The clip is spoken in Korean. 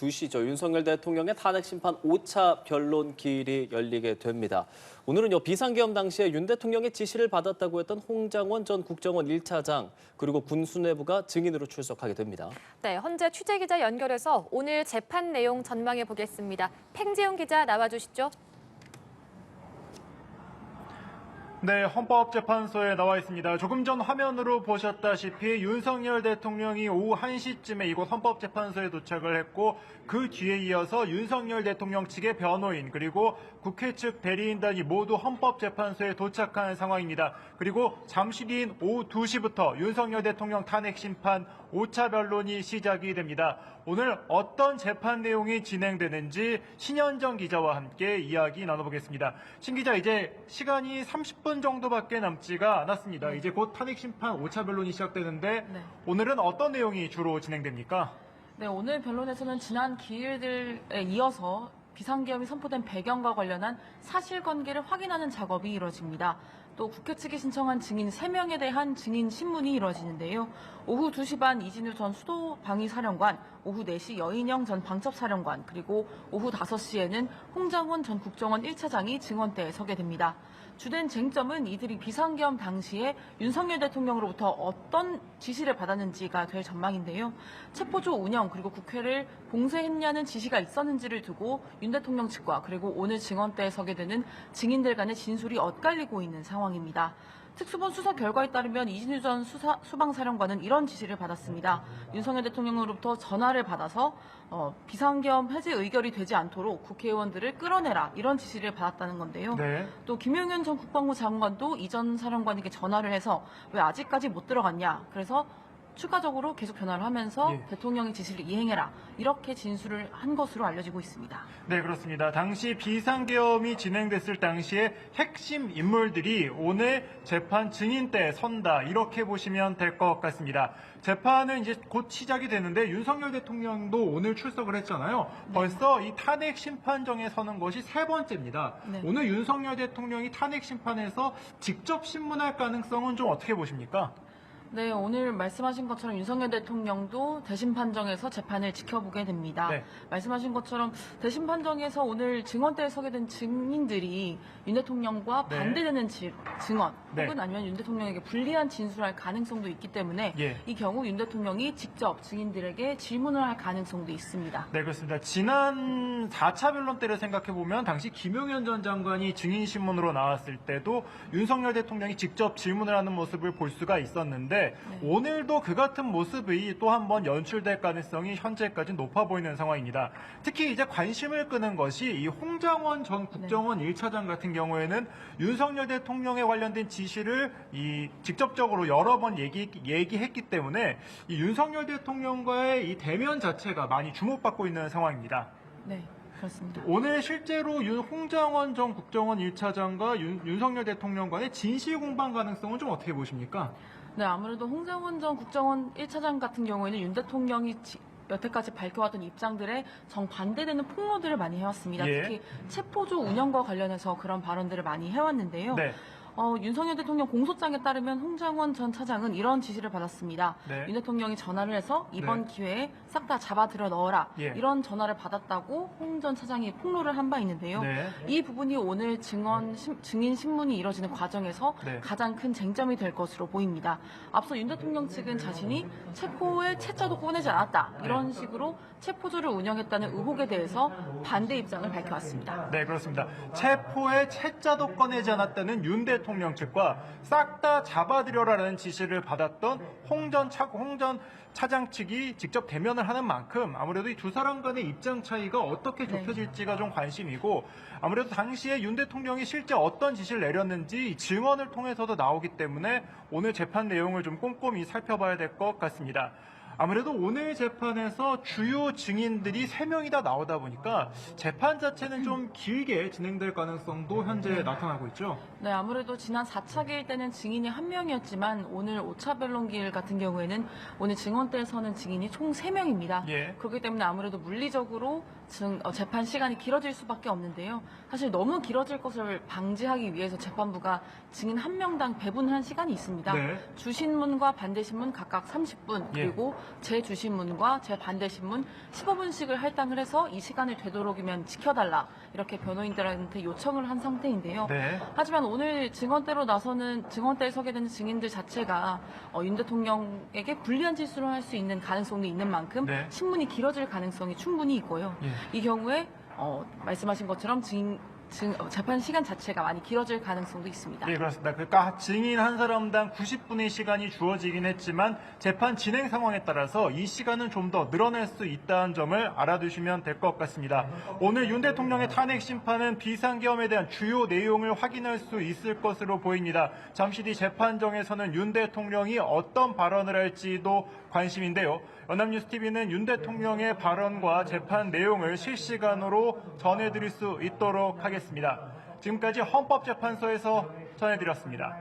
2시죠. 윤석열 대통령의 탄핵 심판 5차 변론 기일이 열리게 됩니다. 오늘은요, 비상계엄 당시에 윤 대통령의 지시를 받았다고 했던 홍장원 전 국정원 1차장 그리고 군 수뇌부가 증인으로 출석하게 됩니다. 네, 헌재 취재기자 연결해서 오늘 재판 내용 전망해 보겠습니다. 팽지용 기자 나와주시죠. 네, 헌법재판소에 나와 있습니다. 조금 전 화면으로 보셨다시피 윤석열 대통령이 오후 1시쯤에 이곳 헌법재판소에 도착을 했고 그 뒤에 이어서 윤석열 대통령 측의 변호인 그리고 국회 측 대리인단이 모두 헌법재판소에 도착한 상황입니다. 그리고 잠시 뒤인 오후 2시부터 윤석열 대통령 탄핵 심판 5차 변론이 시작이 됩니다. 오늘 어떤 재판 내용이 진행되는지 신현정 기자와 함께 이야기 나눠보겠습니다. 신 기자, 이제 시간이 30분 정도밖에 남지가 않았습니다. 이제 곧 탄핵 심판 5차 변론이 시작되는데 오늘은 어떤 내용이 주로 진행됩니까? 네, 오늘 변론에서는 지난 기일들에 이어서 비상계엄이 선포된 배경과 관련한 사실관계를 확인하는 작업이 이루어집니다. 또 국회 측이 신청한 증인 3명에 대한 증인 신문이 이루어지는데요. 오후 2시 반 이진우 전 수도방위사령관, 오후 4시 여인영 전 방첩사령관, 그리고 오후 5시에는 홍장원 전 국정원 1차장이 증언대에 서게 됩니다. 주된 쟁점은 이들이 비상계엄 당시에 윤석열 대통령으로부터 어떤 지시를 받았는지가 될 전망인데요. 체포조 운영 그리고 국회를 봉쇄했냐는 지시가 있었는지를 두고 윤 대통령 측과 그리고 오늘 증언대에 서게 되는 증인들 간의 진술이 엇갈리고 있는 상황입니다. 특수본 수사 결과에 따르면 이진우 전 수방사령관은 이런 지시를 받았습니다. 윤석열 대통령으로부터 전화를 받아서 비상계엄 해제 의결이 되지 않도록 국회의원들을 끌어내라 이런 지시를 받았다는 건데요. 네. 또 김용현 전 국방부 장관도 이전 사령관에게 전화를 해서 왜 아직까지 못 들어갔냐. 그래서 추가적으로 계속 전화를 하면서 대통령의 지시를 이행해라 이렇게 진술을 한 것으로 알려지고 있습니다. 네, 그렇습니다. 당시 비상계엄이 진행됐을 당시에 핵심 인물들이 오늘 재판 증인대에 선다 이렇게 보시면 될 것 같습니다. 재판은 이제 곧 시작이 되는데 윤석열 대통령도 오늘 출석을 했잖아요. 벌써 이 탄핵 심판정에 서는 것이 3번째입니다. 오늘 윤석열 대통령이 탄핵 심판에서 직접 신문할 가능성은 좀 어떻게 보십니까? 네, 오늘 말씀하신 것처럼 윤석열 대통령도 대심 판정에서 재판을 지켜보게 됩니다. 말씀하신 것처럼 대심 판정에서 오늘 증언대에 서게 된 증인들이 윤 대통령과 반대되는 증언 혹은 아니면 윤 대통령에게 불리한 진술할 가능성도 있기 때문에 이 경우 윤 대통령이 직접 증인들에게 질문을 할 가능성도 있습니다. 네, 그렇습니다. 지난 4차 변론 때를 생각해보면 당시 김용현 전 장관이 증인신문으로 나왔을 때도 윤석열 대통령이 직접 질문을 하는 모습을 볼 수가 있었는데 오늘도 그 같은 모습이 또 한 번 연출될 가능성이 현재까지 높아 보이는 상황입니다. 특히 이제 관심을 끄는 것이 이 홍장원 전 국정원 1차장 같은 경우에는 윤석열 대통령에 관련된 지시를 직접적으로 여러 번 얘기했기 때문에 이 윤석열 대통령과의 이 대면 자체가 많이 주목받고 있는 상황입니다. 네. 그렇습니다. 오늘 실제로 홍장원 전 국정원 1차장과 윤석열 대통령 간의 진실 공방 가능성은 좀 어떻게 보십니까? 네, 아무래도 홍장원 전 국정원 1차장 같은 경우에는 윤 대통령이 여태까지 밝혀왔던 입장들에 정반대되는 폭로들을 많이 해왔습니다. 특히 체포조 운영과 관련해서 그런 발언들을 많이 해왔는데요. 윤석열 대통령 공소장에 따르면 홍장원 전 차장은 이런 지시를 받았습니다. 윤 대통령이 전화를 해서 이번 기회에 싹 다 잡아들여 넣어라. 이런 전화를 받았다고 홍 전 차장이 폭로를 한 바 있는데요. 이 부분이 오늘 증인 신문이 이뤄지는 과정에서 가장 큰 쟁점이 될 것으로 보입니다. 앞서 윤 대통령 측은 자신이 체포의 채자도 꺼내지 않았다. 이런 식으로 체포조를 운영했다는 의혹에 대해서 반대 입장을 밝혀왔습니다. 네, 그렇습니다. 체포의 채자도 꺼내지 않았다는 윤 대통령 측과 싹 다 잡아들여라는 지시를 받았던 홍 전 차장 측이 직접 대면을 하는 만큼 아무래도 이 두 사람 간의 입장 차이가 어떻게 좁혀질지가 좀 관심이고 아무래도 당시에 윤 대통령이 실제 어떤 지시를 내렸는지 증언을 통해서도 나오기 때문에 오늘 재판 내용을 좀 꼼꼼히 살펴봐야 될 것 같습니다. 아무래도 오늘 재판에서 주요 증인들이 3명이 다 나오다 보니까 재판 자체는 좀 길게 진행될 가능성도 현재 나타나고 있죠. 네, 아무래도 지난 4차 기일 때는 증인이 1명이었지만 오늘 5차 변론 기일 같은 경우에는 오늘 증언대에 서는 증인이 총 3명입니다. 그렇기 때문에 아무래도 물리적으로 재판 시간이 길어질 수밖에 없는데요. 사실 너무 길어질 것을 방지하기 위해서 재판부가 증인 1명당 배분한 시간이 있습니다. 주신문과 반대신문 각각 30분 그리고 제주신문과 제반대신문 15분씩을 할당을 해서 이 시간을 되도록이면 지켜달라 이렇게 변호인들한테 요청을 한 상태인데요. 네. 하지만 오늘 증언대에 서게 된 증인들 자체가 윤 대통령에게 불리한 짓을 할 수 있는 가능성이 있는 만큼 네. 신문이 길어질 가능성이 충분히 있고요. 예. 이 경우에 말씀하신 것처럼 재판 시간 자체가 많이 길어질 가능성도 있습니다. 네, 그렇습니다. 그러니까 증인 한 사람당 90분의 시간이 주어지긴 했지만 재판 진행 상황에 따라서 이 시간은 좀 더 늘어날 수 있다는 점을 알아두시면 될 것 같습니다. 오늘 윤 대통령의 탄핵 심판은 비상계엄에 대한 주요 내용을 확인할 수 있을 것으로 보입니다. 잠시 뒤 재판정에서는 윤 대통령이 어떤 발언을 할지도 관심인데요. 연합뉴스TV는 윤 대통령의 발언과 재판 내용을 실시간으로 전해드릴 수 있도록 하겠습니다. 지금까지 헌법재판소에서 전해드렸습니다.